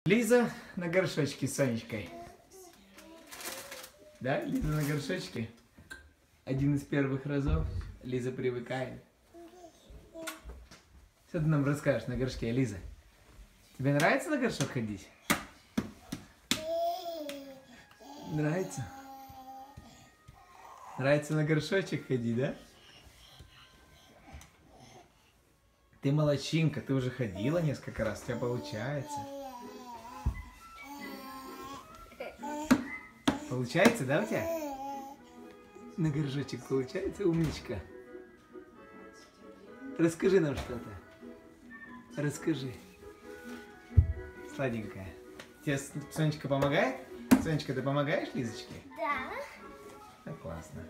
Лиза на горшочке с Сонечкой. Да, Лиза на горшочке? Один из первых разов. Лиза привыкает. Что ты нам расскажешь на горшке, Лиза? Тебе нравится на горшок ходить? Нравится? Нравится на горшочек ходить, да? Ты молодчинка, ты уже ходила несколько раз, у тебя получается. Получается, да, у тебя? На горшочек получается, умничка. Расскажи нам что-то. Расскажи. Сладенькая. Тебе Сонечка помогает? Сонечка, ты помогаешь Лизочке? Да. Да, классно.